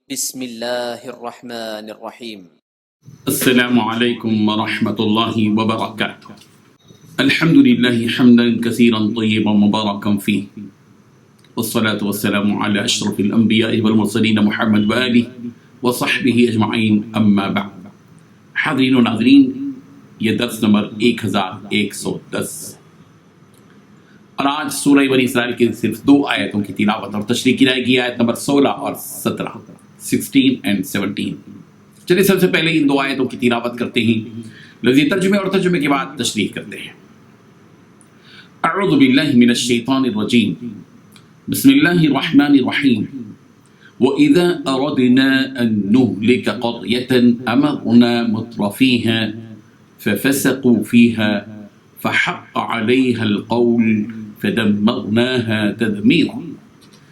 بسم اللہ الرحمن الرحیم۔ السلام علیکم ورحمۃ اللہ وبرکاتہ۔ الحمد للہ حمدا کثیرا طیبا مبارکا فیہ، والصلاة والسلام علی اشرف الانبیاء والمرسلین محمد وآلہ وصحبہ اجمعین، اما بعد۔ حاضرین و ناظرین، یہ درس نمبر 1110 اور آج سورہ بنی اسرائیل کی صرف 2 آیتوں کی تلاوت اور تشریح کی جائے گی، آیت نمبر 16 اور 17، 16 and 17۔ چلیے سب سے پہلے ان 2 آیتوں کی تلاوت کرتے ہیں، لفظی ترجمے اور ترجمے کے بعد تشریح کرتے ہیں۔ اعوذ باللہ من الشیطان الرجیم، بسم اللہ الرحمن الرحیم۔ وَإِذَا أَرَدْنَا أَن نُهْلِكَ قَرْيَةً أَمَرْنَا مُتْرَفِيهَا فَفَسَقُوا فِيهَا فَحَقَّ عَلَيْهَا الْقَوْلُ فَدَمَّرْنَاهَا تَدْمِيرًا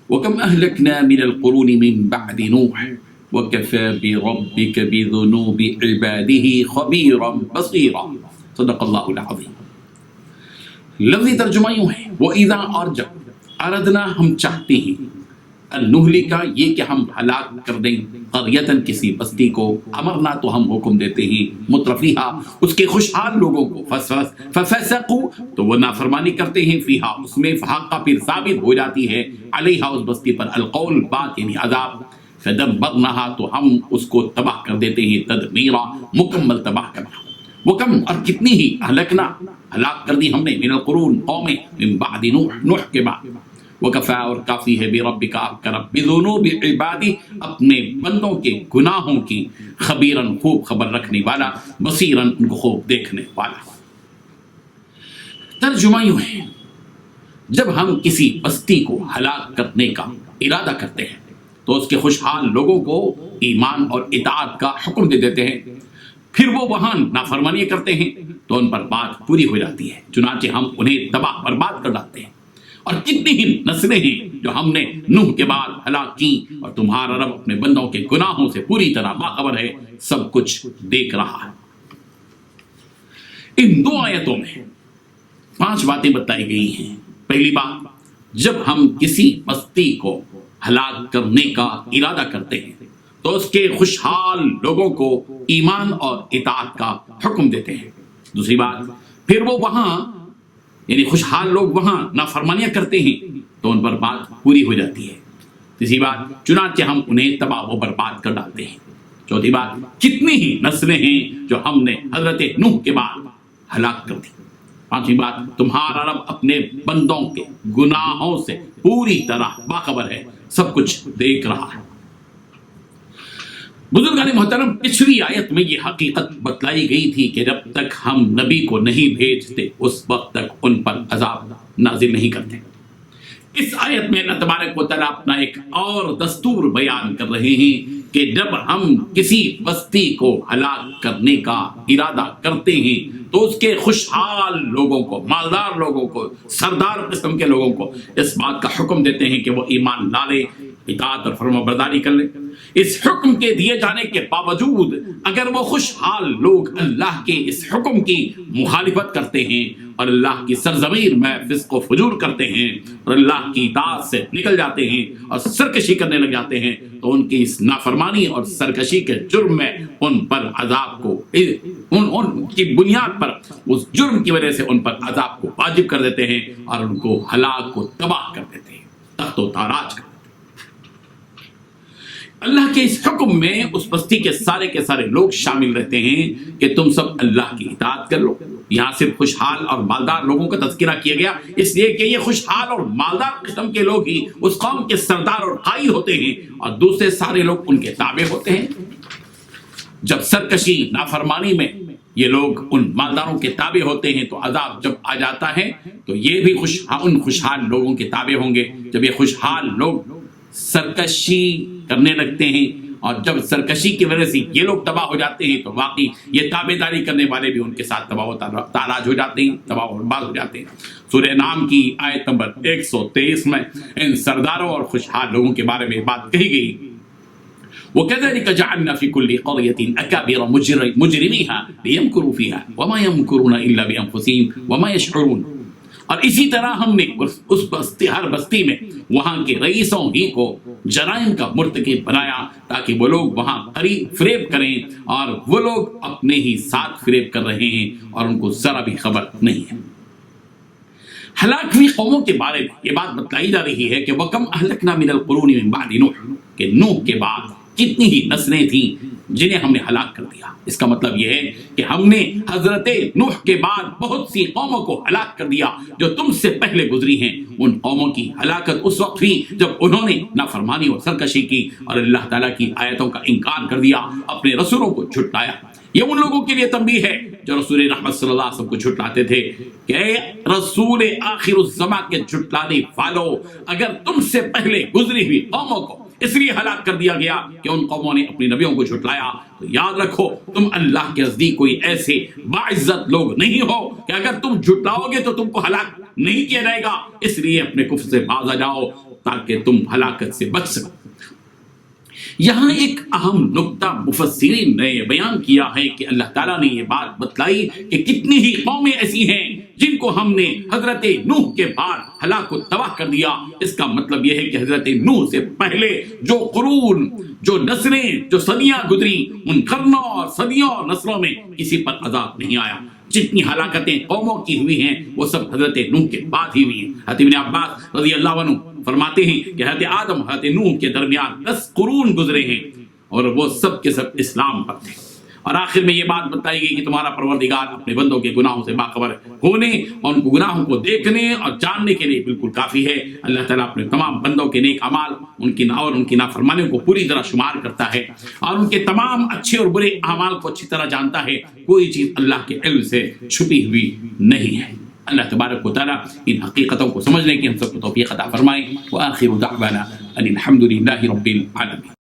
وَكَمْ أَهْلَكْنَا مِنَ الْقُرُونِ مِن بَعْدِ نُوحٍ وَكَفَى بِرَبِّكَ بِذُنُوبِ عِبَادِهِ خَبِيرًا بَصِيرًا۔ صدق اللہ العظیم۔ لفظی ترجمہ یوں ہے، وَإِذَا، اور جب، اردنا، ہم چاہتے ہیں، النہلکا، یہ کہ ہم ہلاک کر دیں، قریتن، کسی بستی کو، امرنا، تو ہم حکم دیتے ہیں، مترفیہا، اس کے خوشحال لوگوں کو، ففسقوا، تو وہ نافرمانی کرتے ہیں، فیہا، اس میں، فحقا، پھر ثابت ہو جاتی ہے، علیہا، اس بستی پر، القول، بات یعنی عذاب، فدمرناہا، تو ہم اس کو تباہ کر دیتے ہیں، تدمیرا، مکمل تباہ کرنا۔ وکم، اور کتنی ہی، اہلکنا، ہلاک کر دی ہم نے، من القرون، قومیں، من بعد نوح، نوح کے بعد، وکفا، اور کافی ہے، بربک، آپ کا رب، بذنوب عبادی، اپنے بندوں کے گناہوں کی، خبیرن، خوب خبر رکھنے والا، بصیرن، ان کو خوب دیکھنے والا۔ ترجمہ یوں ہے، جب ہم کسی بستی کو ہلاک کرنے کا ارادہ کرتے ہیں تو اس کے خوشحال لوگوں کو ایمان اور اطاعت کا حکم دے دیتے ہیں، پھر وہ وہاں نافرمانی کرتے ہیں تو ان پر بات پوری ہو جاتی ہے، چنانچہ ہم انہیں تباہ برباد کر ڈالتے ہیں۔ اور کتنی ہی نسلیں ہیں جو ہم نے نوح کے بعد ہلاک کی، اور تمہارا رب اپنے بندوں کے گناہوں سے پوری طرح باخبر ہے، سب کچھ دیکھ رہا ہے۔ ان 2 آیتوں میں 5 باتیں بتائی گئی ہیں۔ پہلی بات، جب ہم کسی بستی کو ہلاک کرنے کا ارادہ کرتے ہیں تو اس کے خوشحال لوگوں کو ایمان اور اطاعت کا حکم دیتے ہیں۔ دوسری بات، پھر وہ وہاں، یعنی خوشحال لوگ وہاں نافرمانیاں کرتے ہیں تو ان پر بات پوری ہو جاتی ہے۔ تیسری بات، چنانچہ ہم انہیں تباہ و برباد کر ڈالتے ہیں۔ چوتھی بات، کتنی ہی نسلیں ہیں جو ہم نے حضرت نوح کے بعد ہلاک کر دی۔ پانچویں بات، تمہارا رب اپنے بندوں کے گناہوں سے پوری طرح باخبر ہے، سب کچھ دیکھ رہا ہے۔ بزرگان محترم، پچھلی آیت میں یہ حقیقت بتلائی گئی تھی کہ جب تک ہم نبی کو نہیں بھیجتے اس وقت تک ان پر عذاب نازل نہیں کرتے۔ اس آیت میں اللہ تبارک و تعالیٰ اپنا ایک اور دستور بیان کر رہے ہیں کہ جب ہم کسی بستی کو ہلاک کرنے کا ارادہ کرتے ہیں تو اس کے خوشحال لوگوں کو، مالدار لوگوں کو، سردار قسم کے لوگوں کو اس بات کا حکم دیتے ہیں کہ وہ ایمان لا لے، اطاعت اور فرمانبرداری کر لے۔ اس حکم کے دیے جانے کے باوجود اگر وہ خوشحال لوگ اللہ کے اس حکم کی مخالفت کرتے ہیں اور اللہ کی سرزمین میں فسق و فجور کرتے ہیں اور اللہ کی اطاعت سے نکل جاتے ہیں اور سرکشی کرنے لگ جاتے ہیں تو ان کی اس نافرمانی اور سرکشی کے جرم میں ان پر عذاب کو، ان کی بنیاد پر، اس جرم کی وجہ سے ان پر عذاب کو واجب کر دیتے ہیں اور ان کو ہلاک کو تباہ کر دیتے ہیں، تخت و تاراج کر دیتے ہیں۔ اللہ کے اس حکم میں اس بستی کے سارے لوگ شامل رہتے ہیں کہ تم سب اللہ کی اطاعت کر لو۔ یہاں صرف خوشحال اور مالدار لوگوں کا تذکرہ کیا گیا اس لیے کہ یہ خوشحال اور مالدار قسم کے لوگ ہی اس قوم کے سردار اور قائد ہوتے ہیں اور دوسرے سارے لوگ ان کے تابع ہوتے ہیں۔ جب سرکشی، نافرمانی میں یہ لوگ ان مالداروں کے تابع ہوتے ہیں تو عذاب جب آ جاتا ہے تو یہ بھی ان خوشحال لوگوں کے تابع ہوں گے۔ جب یہ خوشحال لوگ سرکشی کرنے لگتے ہیں اور جب سرکشی کی وجہ سے یہ لوگ تباہ ہو جاتے ہیں تو واقعی یہ تابع داری کرنے والے بھی ان کے ساتھ تباہ و تاراج ہو جاتے ہیں، تباہ و برباد ہو جاتے ہیں۔ سورہ نام کی آیت نمبر 123 میں ان سرداروں اور خوشحال لوگوں کے بارے میں بات کہی گئی، وَكَذَلِكَ جَعَلْنَا فِي كُلِّ قَرْيَةٍ أَكَابِرَ مُجْرِمِيهَا لِيَمْكُرُوا فِيهَا وَمَا يَمْكُرُونَ إِلَّا بِأَنفُسِهِمْ وَمَا يَشْعُرُونَ۔ اور اسی طرح ہم نے اس بستی، ہر بستی میں وہاں کے رئیسوں ہی کو جرائم کا مرتکب بنایا تاکہ وہ لوگ وہاں فریب کریں، اور وہ لوگ اپنے ہی ساتھ فریب کر رہے ہیں اور ان کو ذرا بھی خبر نہیں ہے۔ ہلاک ہوئی قوموں کے بارے میں یہ بات بتلائی جا رہی ہے کہ وَكَمْ أَهْلَكْنَا مِنَ الْقُرُونِ مِنْ بَعْدِ نُوحٍ، کہ نوح کے بعد کتنی ہی نسلیں تھیں جنہیں ہم نے ہلاک کر دیا۔ اس کا مطلب یہ ہے کہ ہم نے حضرت نوح کے بعد بہت سی قوموں کو ہلاک کر دیا جو تم سے پہلے گزری ہیں۔ ان قوموں کی ہلاکت اس وقت ہوئی جب انہوں نے نافرمانی اور سرکشی کی اور اللہ تعالیٰ کی آیتوں کا انکار کر دیا، اپنے رسولوں کو جھٹلایا۔ یہ ان لوگوں کے لیے تنبیہ ہے جو رسول رحمت صلی اللہ علیہ وسلم کو جھٹلاتے تھے کہ اے رسول آخر الزمان کے جھٹلانے والو، اگر تم سے پہلے گزری ہوئی قوموں کو اس لیے ہلاک کر دیا گیا کہ ان قوموں نے اپنی نبیوں کو جھٹلایا، تو یاد رکھو تم اللہ کے نزدیک کوئی ایسے باعزت لوگ نہیں ہو کہ اگر تم جھٹلاؤ گے تو تم کو ہلاک نہیں کیا جائے گا۔ اس لیے اپنے کفر سے باز آ جاؤ تاکہ تم ہلاکت سے بچ سکو۔ یہاں ایک اہم نقطہ مفسرین نے بیان کیا ہے کہ اللہ تعالیٰ نے یہ بات بتلائی کہ کتنی ہی قومیں ایسی ہیں جن کو ہم نے حضرت نوح کے بعد ہلاک و تباہ کر دیا۔ اس کا مطلب یہ ہے کہ حضرت نوح سے پہلے جو قرون، جو نسلیں، جو صدیاں گزری، ان قرنوں اور صدیوں اور نسلوں میں کسی پر عذاب نہیں آیا۔ جتنی ہلاکتیں قوموں کی ہوئی ہیں وہ سب حضرت نوح کے بعد ہی ہوئی ہیں۔ حضرت ابن عباس رضی اللہ عنہ فرماتے ہیں کہ حضرت آدم حضرت نوح کے درمیان 10 قرون گزرے ہیں اور وہ سب کے سب اسلام پر تھے۔ اور آخر میں یہ بات بتائی گئی کہ تمہارا پروردگار اپنے بندوں کے گناہوں سے باخبر ہونے اور ان کو گناہوں کو دیکھنے اور جاننے کے لیے بالکل کافی ہے۔ اللہ تعالیٰ اپنے تمام بندوں کے نیک اعمال ان کی نافرمانیوں کو پوری طرح شمار کرتا ہے اور ان کے تمام اچھے اور برے اعمال کو اچھی طرح جانتا ہے۔ کوئی چیز اللہ کے علم سے چھپی ہوئی نہیں ہے۔ اللہ تبارک و تعالیٰ ان حقیقتوں کو سمجھنے کی ہم سب کو توفیق عطا فرمائے۔ وآخر دعوانا ان الحمد للہ رب العالمین۔